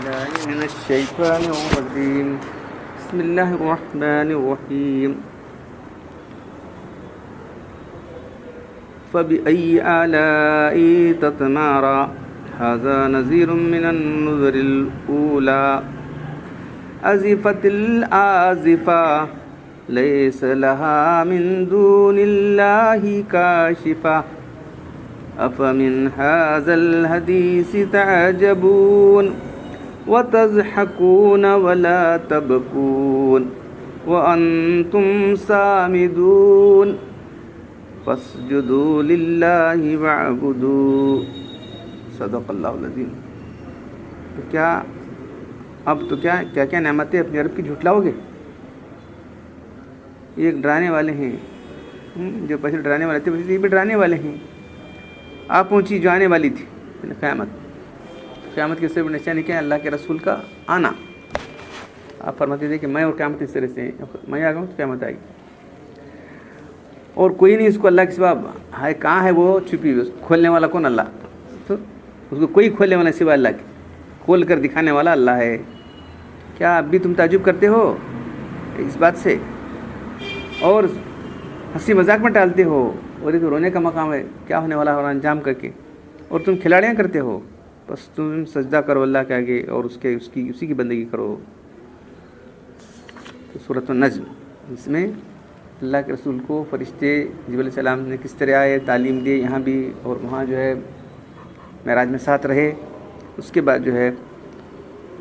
بالله من الشيطان الرجيم بسم الله الرحمن الرحيم فبأي آلاء تتمارى هذا نذير من النذر الأولى أزفت الآزفة ليس لها من دون الله كاشفة أفمن هذا الحديث تعجبون وتضحكون ولا تبكون وأنتم سامدون فاسجدوا لله واعبدوا صدق اللہ العظیم۔ تو کیا اب تو کیا نعمتیں اپنے رب کی جھٹلاؤ گے؟ یہ ایک ڈرانے والے ہیں، جو پہلے ڈرانے والے تھے یہ بھی ڈرانے والے ہیں۔ آپ پہنچی جو آنے والی تھی قیامت کی صرف نشانی کیا ہے؟ اللہ کے رسول کا آنا۔ آپ فرماتے تھے کہ میں اور قیامت اس طرح سے میں آ گا ہوں تو قیامت آئے گی، اور کوئی نہیں اس کو اللہ کے سوا ہے۔ کہاں ہے وہ چھپی ہوئی؟ کھولنے والا کون؟ اللہ۔ تو اس کو کوئی کھولنے والا سوا اللہ کے، کھول کر دکھانے والا اللہ ہے۔ کیا اب بھی تم تعجب کرتے ہو اس بات سے اور ہنسی مذاق میں ٹالتے ہو؟ اور یہ تو رونے کا مقام ہے، کیا ہونے والا ہے انجام کر کے، اور تم کھلاڑیاں کرتے ہو۔ بس تم سجدہ کرو اللہ کے آگے اور اسی کی بندگی کرو۔ تو سورۃ النجم، اس میں اللہ کے رسول کو فرشتے جبریل علیہ السلام نے کس طرح آئے، تعلیم دی یہاں بھی اور وہاں جو ہے معراج میں ساتھ رہے۔ اس کے بعد جو ہے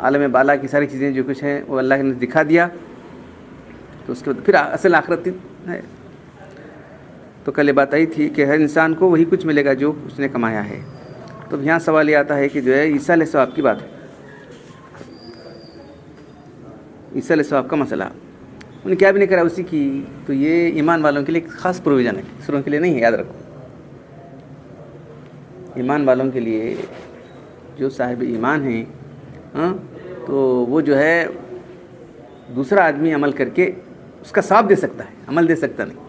عالم بالا کی ساری چیزیں جو کچھ ہیں وہ اللہ نے دکھا دیا۔ تو اس کے بعد پھر اصل آخرت ہے۔ تو کل یہ بات آئی تھی کہ ہر انسان کو وہی کچھ ملے گا جو اس نے کمایا ہے۔ تو یہاں سوال یہ آتا ہے کہ جو ہے عیسیٰ علیہ السلام کی بات ہے، عیسیٰ علیہ السلام کا مسئلہ انہیں کیا بھی نہیں کرا اسی کی، تو یہ ایمان والوں کے لیے ایک خاص پروویژن ہے، دوسروں کے لیے نہیں ہے، یاد رکھو۔ ایمان والوں کے لیے جو صاحب ایمان ہیں تو وہ جو ہے دوسرا آدمی عمل کر کے اس کا ثواب دے سکتا ہے، عمل دے سکتا نہیں۔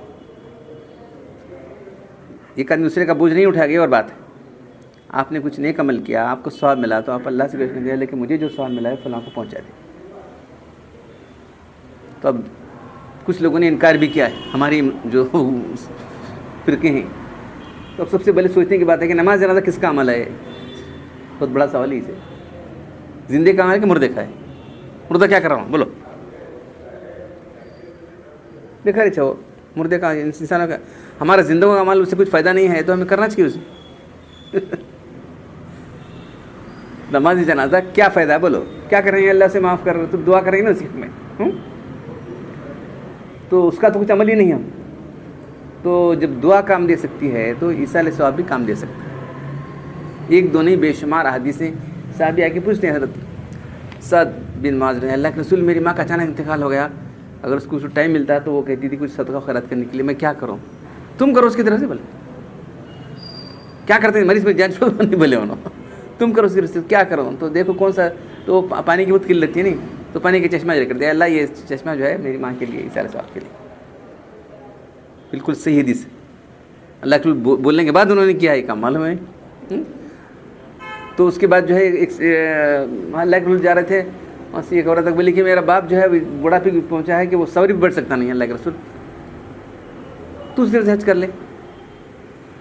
ایک آدمی دوسرے کا بوجھ نہیں اٹھا گیا اور بات ہے، آپ نے کچھ نیک عمل کیا، آپ کو ثواب ملا تو آپ اللہ سے بیچنے دیا، لیکن مجھے جو ثواب ملا ہے فلاں کو پہنچا دے۔ تو اب کچھ لوگوں نے انکار بھی کیا ہے، ہماری جو فرقے ہیں، تو اب سب سے پہلے سوچنے کی بات ہے کہ نماز جنازہ کس کا عمل ہے؟ بہت بڑا سوال ہی سے، زندے کا عمل ہے کہ مردے کا ہے؟ مردہ کیا کر رہا ہوں بولو، دیکھا رہے چھو مردے کا انسانوں کا، ہمارا زندگوں کا عمل اس سے کچھ فائدہ نہیں ہے تو ہمیں کرنا چاہیے اسے۔ نماز جنازہ کیا فائدہ ہے بولو؟ کیا کریں گے؟ اللہ سے معاف کر رہے تو دعا کریں گے نا اسی میں، تو اس کا تو کچھ عمل ہی نہیں ہم۔ تو جب دعا کام دے سکتی ہے تو عیسیٰ علیہ السلام بھی کام دے سکتا ہے۔ ایک دو نہیں بے شمار احادیثیں، صحابی آ کے پوچھتے ہیں حضرت سعد بن معاذ رضی اللہ کے رسول میری ماں کا اچانک انتقال ہو گیا، اگر اس کو ٹائم ملتا ہے تو وہ کہتی تھی کچھ صدقہ خیرات کرنے کے لیے، میں کیا کروں؟ تم کرو اس کی طرف سے، بولے کیا کرتے ہیں مریض میں جان چھوڑ نہیں بولے انہوں، تم کرو اس کی طرف سے، کیا کرو؟ تو دیکھو کون سا، تو پانی کی بہت قلت تھی نہیں، تو پانی کے چشمہ جو کر دیا اللہ، یہ چشمہ جو ہے میری ماں کے لیے، عیسیٰ علیہ السلام کے لیے۔ بالکل صحیح حدیث ہے، اللہ کے بولنے کے بعد انہوں نے کیا ہے کام، معلوم ہے۔ تو اس کے بعد جو ہے ایک اللہ کے رسول جا رہے تھے، اور ایک عورت تک بولی کہ میرا باپ جو ہے بڑھاپے پہنچا ہے کہ وہ سوری بھی بڑھ سکتا نہیں ہے، اللہ کے رسول تو اس دیر سے حج کر لے۔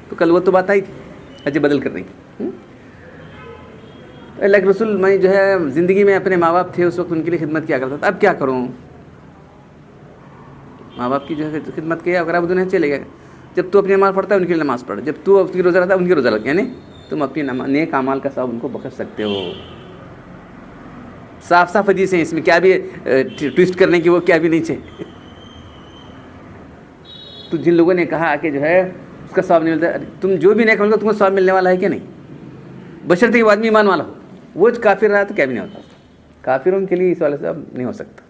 تو کل وہ تو بات آئی تھی حج بدل کر رہی، اللہ کے رسول میں جو ہے زندگی میں اپنے ماں باپ تھے اس وقت ان کے لیے خدمت کیا کرتا تھا، اب کیا کروں؟ ماں باپ کی جو ہے خدمت کیا، اگر اب دنیا چلے گئے، جب تو اپنی نماز پڑھتا ہے ان کے لیے نماز پڑھ، جب تو اس کی روزہ رہتا ہے ان کی روزہ رکھ، یعنی تم اپنی نیک اعمال کا ثواب ان کو بخش سکتے ہو۔ صاف صاف حدیث ہیں، اس میں کیا بھی ٹویسٹ کرنے کی وہ کیا بھی نہیں چاہیے۔ تو جن لوگوں نے کہا کہ جو ہے اس کا ثواب نہیں ملتا، تم جو بھی نیک عمل کرو تم کو ثواب ملنے والا ہے کہ نہیں؟ بشرطے وہ آدمی ایمان والا ہو، وہ کافر رہا تو کیا بھی نہیں ہوتا۔ کافروں کے لیے عیسیٰ علیہ السلام نہیں ہو سکتا،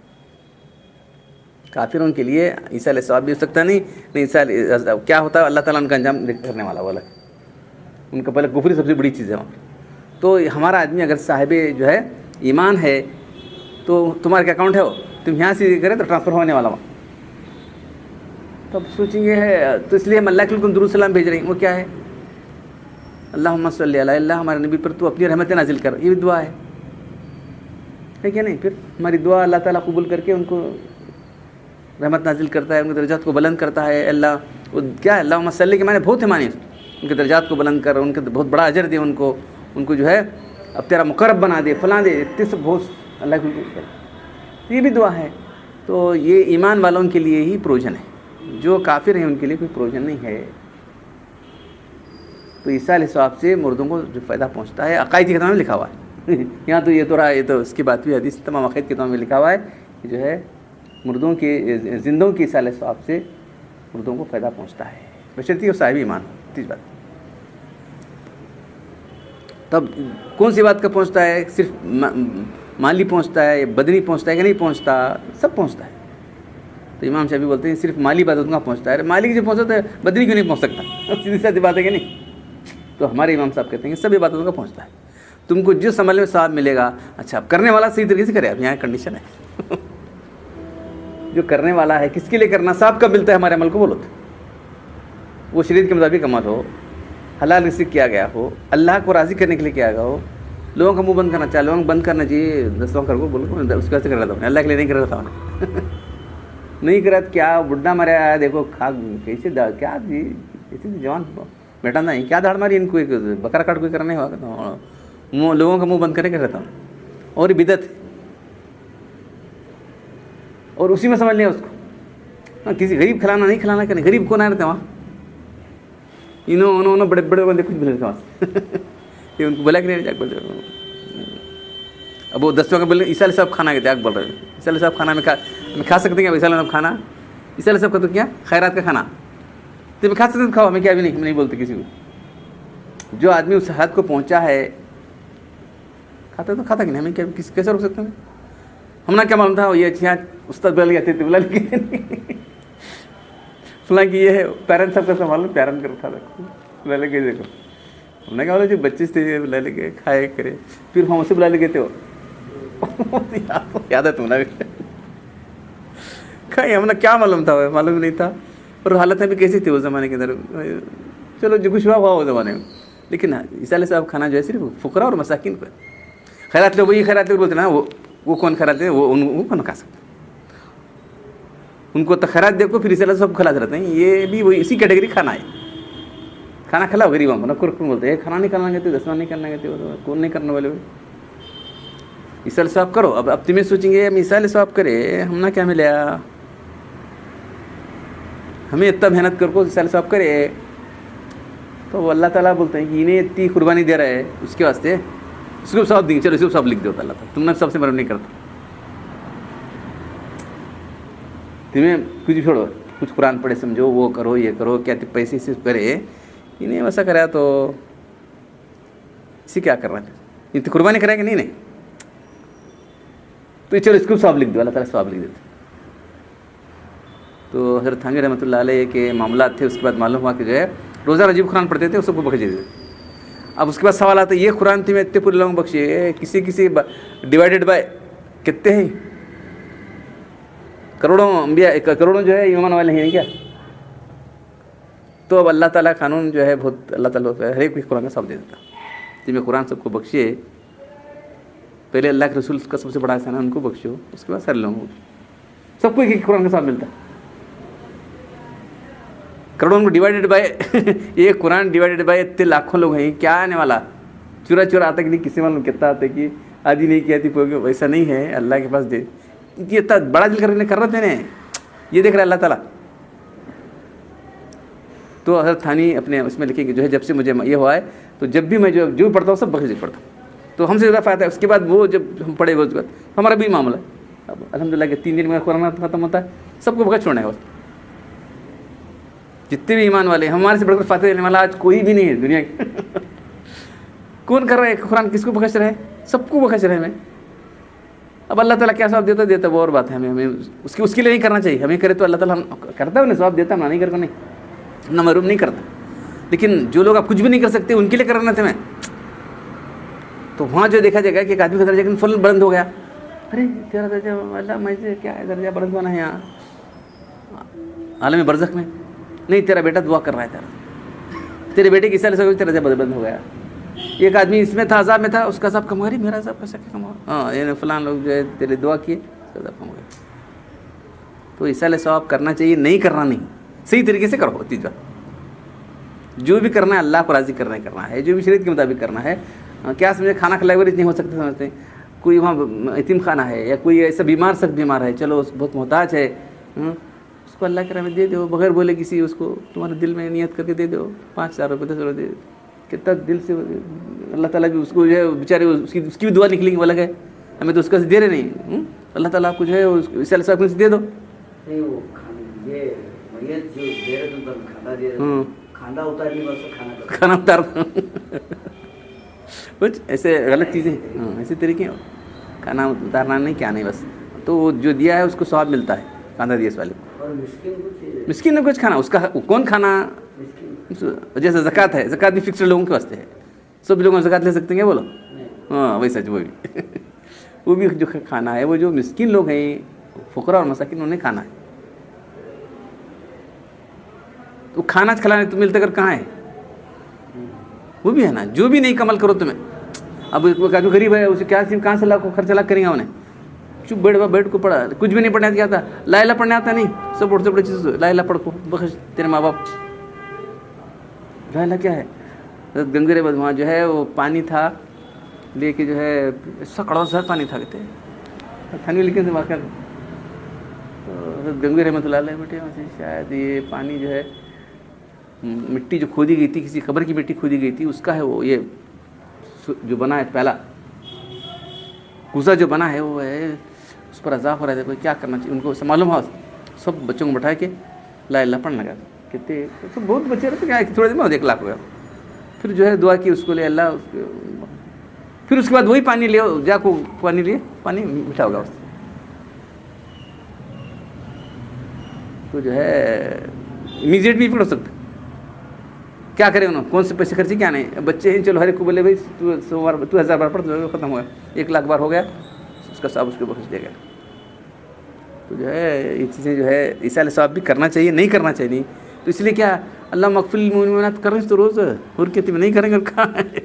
کافروں کے لیے عیسیٰ علیہ السلام بھی ہو سکتا نہیں عیسیٰ کیا ہوتا ہے اللہ تعالیٰ ان کا انجام کرنے والا والا، ان کا پہلے کفر سب سے بڑی چیز ہے وہاں۔ تو ہمارا آدمی اگر صاحب جو ہے ایمان ہے تو تمہارا کیا اکاؤنٹ ہے وہ، تم یہاں سے کرے تو ٹرانسفر ہونے والا وہاں۔ تو اب سوچیں گے ہے، تو اس لیے ہم اللہ کے لیے درود سلام بھیج رہے ہیں، وہ کیا ہے؟ اللہم صلی علی اللہ، ہمارے نبی پر تو اپنی رحمت نازل کر، یہ بھی دعا ہے۔ ہے کہ نہیں. پھر ہماری دعا اللہ تعالیٰ قبول کر کے ان کو رحمت نازل کرتا ہے, ان کے درجات کو بلند کرتا ہے. اللہ وہ کیا ہے, اللہم صلی کے معنی بہت ہے, معنی ان کے درجات کو بلند کر, ان کے بہت بڑا اجر دے ان کو جو ہے اب تیرا مقرب بنا دے, فلاں دے, اتنے سب بہت اللہ کو کرے. یہ بھی دعا ہے. تو یہ ایمان والوں کے لیے ہی پروجن ہے, جو کافر ہیں ان کے لیے کوئی پروجن نہیں ہے. تو عیسیٰ علیہ السلام سے مردوں کو جو فائدہ پہنچتا ہے, عقائد کی کتاب میں لکھا ہوا ہے. یہاں تو یہ تو رہا, یہ تو اس کی بات بھی حدیث تمام عقائد کی کتاب میں لکھا ہوا ہے کہ جو ہے مردوں کے زندوں کی عیسیٰ علیہ السلام سے مردوں کو فائدہ پہنچتا ہے, بشرطیہ صاحب ایمان. تیس بات. تب کون سی بات کا پہنچتا ہے؟ صرف مالی پہنچتا ہے, بدنی پہنچتا ہے کہ نہیں پہنچتا؟ سب پہنچتا ہے. تو امام شافعی بولتے ہیں صرف مالی باتوں کا پہنچتا ہے. مالی جو پہنچتا ہے بدنی کیوں نہیں پہنچ سکتا؟ سیدھی سادھی بات ہے کہ نہیں. تو ہمارے امام صاحب کہتے ہیں کہ سبھی باتوں کا پہنچتا ہے. تم کو جس عمل میں ثواب ملے گا, اچھا اب کرنے والا صحیح طریقے سے کرے. اب یہاں کنڈیشن ہے, جو کرنے والا ہے کس کے لیے کرنا, ثواب کب ملتا ہے ہمارے عمل کو؟ بولو تو وہ شریعت کے مطابق عمل ہو, حلال رزق کیا گیا ہو, اللہ کو راضی کرنے کے لیے کیا گیا ہو. لوگوں کا منہ بند کرنا چاہے, لوگوں کو بند کرنا چاہیے, دستوں کر کو بولو اس وجہ سے کر رہا تھا, اللہ کے لیے نہیں کر رہا تھا. نہیں کرا کیا بڈھا مرے آیا, دیکھو کھا کیسے کیا ایسی جوان بیٹا نہیں کیا دھاڑ ماری ان کو, ایک بکرا کاٹ کوئی کرنا نہیں ہوا, لوگوں کا منہ بند کرنے کر رہتا ہوں. اور بدعت ہے, اور اسی میں سمجھ لیا اس کو. کسی غریب کھلانا نہیں کھلانا کرنے, غریب کون آ رہتے وہاں؟ انہوں بڑے بڑے بندے کچھ بھی نہیں وہاں. یہ ان کو بلا کہ نہیں جاگ بول رہے. اب وہ دستوں کا بولے عیسیٰ علیہ صاحب کھانا کے آگ بول رہے ہیں. عیسیٰ علیہ صاحب کھانا میں کھا سکتے ہیں. عیسیٰ علیہ صاحب کھانا, عیسیٰ علیہ صاحب کا تو کیا خیرات کا کھانا, تو میں کھا سکتے کھاؤ, میں کیا بھی نہیں بولتے کسی کو. جو آدمی اس حد کو پہنچا ہے کھاتا تو کھاتا کہ نہیں, ہمیں کیا کیسے روک سکتے ہیں؟ ہم نے کیا معلوم تھا یہ اچھا استاد بلا لگے تھے بلا لگے فلاں کی یہ ہے پیرنٹ سب کا معلوم, پیرنٹ کر تھا بلا لگے. دیکھو ہم نے کہا جو بچے تھے بلا لگے کھائے کرے, پھر ہم اسے بلا لگے تھے. یاد ہے تم نے کھائی, ہم نے کیا معلوم تھا, معلوم نہیں تھا. اور حالتیں بھی کیسی تھی اس زمانے کے اندر, چلو جو کچھ ہوا وہ زمانے میں. لیکن عیسیٰ علیہ صاحب کھانا جو ہے صرف فقراء اور مساکین کو. خیرات لو وہی خیرات لوگ بولتے نا, وہ کون خیرات ہے, وہ کون کھا سکتے, ان کو تو خیرات دیکھو پھر عیسیٰ علیہ صاحب کھلا رہتے ہیں. یہ بھی وہی اسی کیٹیگری کھانا ہے. کھانا کھلاؤ غریبوں کو, کون بولتے ہیں کھانا نہیں کرنا کہتے, دسواں نہیں کرنا کہتے, کون نہیں کرنے والے. عیسیٰ علیہ صاحب کرو. اب تمہیں سوچیں گے ہم عیسیٰ علیہ صاحب کرے, ہم نے کیا ملا, ہمیں اتنا محنت کر کو عیسیٰ علیہ صاحب کرے. تو وہ اللہ تعالیٰ بولتے ہیں کہ انہیں اتنی قربانی دے رہا ہے اس کے واسطے, اس کو سب دیں, چلو اس کو سب لکھ دو. اللہ تعالیٰ تم نے سب سے مرم نہیں کرتا, تمہیں کچھ چھوڑو, کچھ قرآن پڑھے سمجھو, وہ کرو یہ کرو, کیا پیسے سے کرے, انہیں ویسا کرا تو اسی کیا کر رہا ہے, یہ تو قربانی کرے گا نہیں. تو چلو اس کو سب لکھ دو, اللہ تعالیٰ سب لکھ دیتے. تو حضرت تھانوی رحمۃ اللہ علیہ کے معاملات تھے. اس کے بعد معلوم ہوا کہ جو ہے روزہ عجیب قرآن پڑھتے تھے, اس کو بخش دیتے. اب اس کے بعد سوال آتا ہے یہ قرآن تمہیں اتنے پورے لوگوں بخشے, کسی ڈیوائڈیڈ بائی کتنے ہیں, کروڑوں انبیاء, کروڑوں جو ہے ایمان والے ہیں کیا؟ تو اب اللہ تعالیٰ قانون جو ہے بہت, اللہ تعالیٰ ہر ایک قرآن کا سب دے دیتا. تمہیں قرآن سب کو بخشے, پہلے اللہ کے رسول کا سب سے بڑا احسان ہے ان کو بخشو, اس کے بعد سارے لوگوں کو, سب کو ایک قرآن کا ساتھ ملتا. کروڑوں کو ڈیوائڈیڈ بائی ایک قرآن ڈیوائڈیڈ بائی اتنے لاکھوں لوگ ہیں, کیا آنے والا چورا آتا کہ نہیں, کسی معلوم کتنا آتا کہ آدھی نہیں کیا تھی, ویسا نہیں ہے. اللہ کے پاس دے, یہ اتنا بڑا دل کر رہے تھے, یہ دیکھ رہا ہے اللہ تعالیٰ. تو حضرت تھانی اپنے اس میں لکھیں کہ جو ہے جب سے مجھے یہ ہوا ہے تو جب بھی میں جو پڑھتا ہوں سب بخش پڑھتا ہوں, تو ہم سے زیادہ فائدہ ہے. اس کے بعد وہ جب ہم پڑھے وہ ہمارا بھی معاملہ ہے. اب الحمدللہ کہ 3 دن میں قرآن ختم ہوتا ہے, سب کو بخش چھوڑنا ہے. جتنے بھی ایمان والے ہمارے سے بڑھ کر فاتح دینے والا آج کوئی بھی نہیں ہے دنیا کے. کون کر رہا ہے قرآن, کس کو بخش رہے ہیں, سب کو بخش رہے ہیں. اب اللہ تعالیٰ کیا ثواب دیتا وہ اور بات ہے. ہمیں اس کے لیے نہیں کرنا چاہیے. ہمیں کرے تو اللہ تعالیٰ کرتا ہے, انہیں ثواب دیتا, ہم نہیں کر نہیں, نہ محروم نہیں کرتا. لیکن جو لوگ آپ کچھ بھی نہیں کر سکتے ان کے لیے کرنا تھا میں, تو وہاں جو دیکھا جائے گا کہ ایک آدمی کا درجہ فل بلند ہو گیا, ارے تیرا درجہ اللہ مجھے کیا ہے, درجہ بلند ہونا ہے یہاں عالم برزخ میں, نہیں تیرا بیٹا دعا کر رہا ہے, تیرے بیٹے کی سال سے تیرا درجہ بلند ہو گیا. ایک آدمی اس میں تھا، عذاب میں تھا، اس کا عذاب کم ہو رہی، میرا عذاب کیسے کم ہو؟ ہاں یعنی فلاں لوگ جو ہے تیرے دعا کیے، اس کا عذاب کم ہو گیا. تو ایسا ثواب کرنا چاہیے، نہیں کرنا نہیں، صحیح طریقے سے کرو. تیجا جو بھی کرنا ہے اللہ کو راضی کرنا ہے، جو بھی شریعت کے مطابق کرنا ہے. کیا سمجھے کھانا کھلائے وغیرہ نہیں ہو سکتے، سمجھتے ہیں کوئی وہاں یتیم خانہ ہے یا کوئی ایسا بیمار سخت بیمار ہے، چلو بہت محتاج ہے، اس کو اللہ کے راہ میں دے دو بغیر بولے کسی، اس کو تمہارے دل میں نیت کر کے دے دو، 5,000 روپے 10 روپے دے دو، کتنا دل سے اللہ تعالیٰ بھی اس کو جو ہے بیچارے اس کی بھی دعا نکلیں گی، وہ الگ ہے، ہمیں تو اس کا سے دے رہے نہیں. اللہ تعالیٰ آپ کو جو ہے اس سے سے دے دو. کھانا اتار کچھ ایسے غلط چیزیں، ایسے طریقے کھانا اتارنا نہیں، کیا نہیں، بس تو وہ جو دیا ہے اس کو ثواب ملتا ہے کاندھا دیا اس والے کو. مسکین نے کچھ کھانا، اس کا کون کھانا، جیسے زکوٰۃ ہے، زکوٰۃ بھی فکسڈ لوگوں کے واسطے ہے، سب لوگوں زکوٰۃ لے سکتے ہیں کیا بولو؟ ہاں وہی سچ، وہ بھی جو کھانا ہے وہ جو مسکین لوگ ہیں، فقراء اور مساکین، انہوں نے کھانا ہے. تو کھانا کھلانے تو ملتا کر کہاں ہے، وہ بھی ہے نا. جو بھی نہیں کمل کرو تمہیں، اب جو غریب ہے اسے کیا کہاں سے لاکھ خرچہ لاکھ کریں گا انہیں. چپ بیٹھ کو پڑھا، کچھ بھی نہیں پڑھنے کیا تھا، لا الہ پڑھنے آتا نہیں، سب بڑے سے بڑی چیز لا الہ پڑھ کو بخش تیرے ماں باپ. لا الہ کیا ہے؟ گنگرے بد وہاں جو ہے وہ پانی تھا لے کے جو ہے سکڑا سر پانی تھا، کہتے تھنوی لیکن سے واقعہ گنگوی رحمۃ اللہ علیہ بیٹے وہاں سے شاید یہ پانی جو ہے مٹی جو کھودی گئی تھی، کسی قبر کی مٹی کھودی گئی تھی، اس کا ہے وہ، یہ جو بنا ہے پہلا کوزہ جو بنا ہے وہ ہے، اس پر عذاب ہو رہا تھا. کوئی کیا کرنا چاہیے ان کو معلوم ہوا، سب بچوں کو بٹھا کے لا الہ پڑھنے لگا. کہتے سب بہت بچے رہتے کیا تھوڑے دن میں 1 لاکھ ہو گیا. پھر جو ہے دعا کی اس کو لے اللہ، پھر اس کے بعد وہی پانی لے جا کو پانی لیے، پانی میٹھا ہوگا اس سے. تو جو ہے امیجیٹ بھی پڑھ سکتے. کیا کرے انہوں، کون سے پیسے خرچے، کیا نہیں، بچے ہیں چلو ہر ایک کو بولے بھائی تو 1000 بار پڑھ تو ختم ہو گیا، 1 لاکھ بار ہو گیا، اس کا ثواب اس کو بخش دے گا. تو جو ہے یہ چیزیں جو ہے ایسا ثواب بھی کرنا چاہیے، نہیں کرنا چاہیے نہیں. تو اس لیے کیا اللہ مغفر للمؤمنات کر رہے ہیں تو روز، اور کہتے نہیں کریں گے کہاں ہے.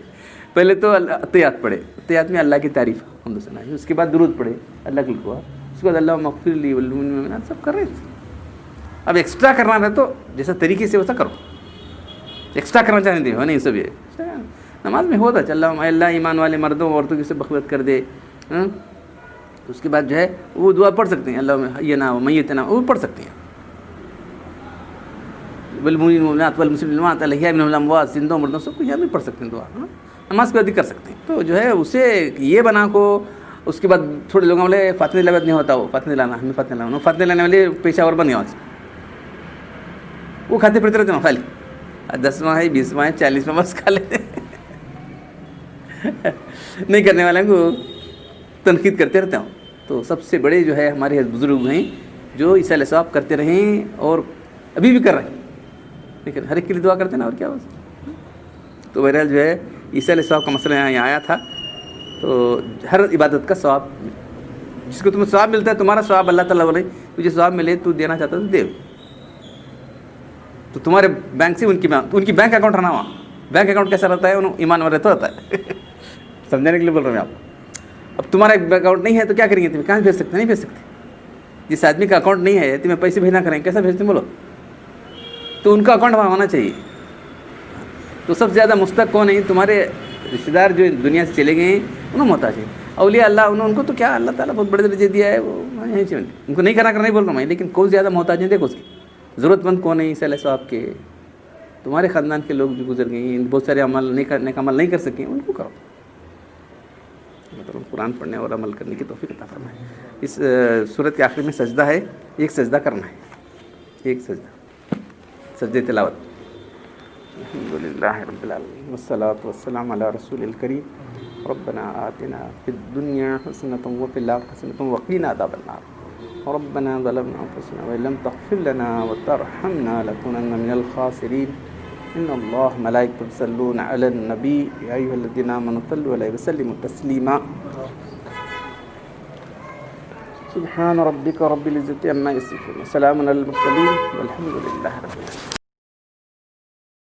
پہلے تو عطیات پڑھے، عطیات میں اللہ کی تعریف حمد و ثنا، اس کے بعد درود پڑھے اللہ کے لیے، اس کے بعد اللہ مغفر للمؤمنات، سب کر رہے ہیں. اب ایکسٹرا کرنا ہے تو جیسا طریقے سے ویسا کرو، ایکسٹرا کرنا چاہتے ہو نہیں. سب یہ نماز میں ہوتا چل رہا، اللہ ایمان والے مردوں عورتوں کی سے بخوت کر دے. اس کے بعد جو ہے وہ دعا پڑھ سکتے ہیں، اللہ یہ نہ میت نہ، وہ پڑھ سکتے ہیں. والمؤمنات والمسلمات الاحیاء منهم الاموات، زندوں مردوں سب کو یہاں بھی پڑھ سکتے ہیں دعا، نماز کے بعد بھی کر سکتے ہیں. تو جو ہے اسے یہ بنا کو، اس کے بعد تھوڑے لوگوں والے فاتحہ لبد نہیں ہوتا، وہ فاتحہ لانا، ہمیں فاتحہ لانا، فاتحہ لانے والے پیشہ اور بن گیا، وہ کھاتے پھرتے رہتے ہیں خالی 10واں ہے 20واں ہے 40واں بس کھا لیتے. نہیں کرنے والوں کو تنقید کرتے رہتے ہوں. تو سب سے بڑے جو ہے ہمارے بزرگ ہیں جو اس ثواب کرتے رہیں اور ابھی بھی کر رہے ہیں، لیکن ہر ایک کے لیے دعا کرتے ہیں نا، اور کیا بس. تو بہرحال جو ہے عیسیٰ علیہ السلام کا مسئلہ یہاں آیا تھا. تو ہر عبادت کا ثواب، جس کو تمہیں ثواب ملتا ہے، تمہارا ثواب اللہ تعالیٰ بولے تجھے ثواب ملے، تو دینا چاہتا تو دے. تو تمہارے بینک سے ان کی بینک اکاؤنٹ رہنا، وہاں بینک اکاؤنٹ کیسا رہتا ہے، انہوں ایمان والے تو رہتا ہے. سمجھانے کے لیے بول رہا ہوں میں آپ کو. اب تمہارا بینک اکاؤنٹ نہیں ہے تو کیا کریں گے، تمہیں کہاں بھیج سکتے؟ نہیں بھیج سکتے. جس آدمی کا اکاؤنٹ نہیں ہے تمہیں پیسے بھیجنا کریں، کیسا بھیجتے ہیں بولو؟ تو ان کا اکاؤنٹ وہاں ہونا چاہیے. تو سب سے زیادہ مستحق کون ہے؟ تمہارے رشتے دار جو دنیا سے چلے گئے ہیں، انہوں محتاج ہیں. اولیاء اللہ ان کو تو کیا اللہ تعالیٰ بہت بڑے درجے دیا ہے، وہ ان کو نہیں کرنا نہیں بول رہا ہوں میں، لیکن کون زیادہ محتاج ہیں دیکھو اس کی. ضرورت مند کون ہے عیسیٰ علیہ السلام کے؟ تمہارے خاندان کے لوگ جو گزر گئے ہیں، بہت سارے عمل نہیں کر سکیں، ان کو کرو. مطلب قرآن پڑھنے اور عمل کرنے کی توفیق عطا فرمائے. اس سورت کے آخر میں سجدہ ہے، ایک سجدہ کرنا ہے، ایک سجدہ، سجدہ تلاوت. الحمدللہ رب العالمین والصلاة والسلام علی رسول الکریم. ربنا آتنا فی الدنیا حسنۃ وفی الآخرۃ حسنۃ وقنا عذاب النار. ربنا ظلمنا انفسنا وان لم تغفر لنا وترحمنا لنكونن من الخاسرین. ان اللہ ملائکۃ یصلون علی النبی یا ایھا الذین آمنوا صلوا علیہ وسلموا تسلیما. سبحان ربک رب العزة عما یصفون وسلام علی المرسلین والحمد للہ رب العالمین.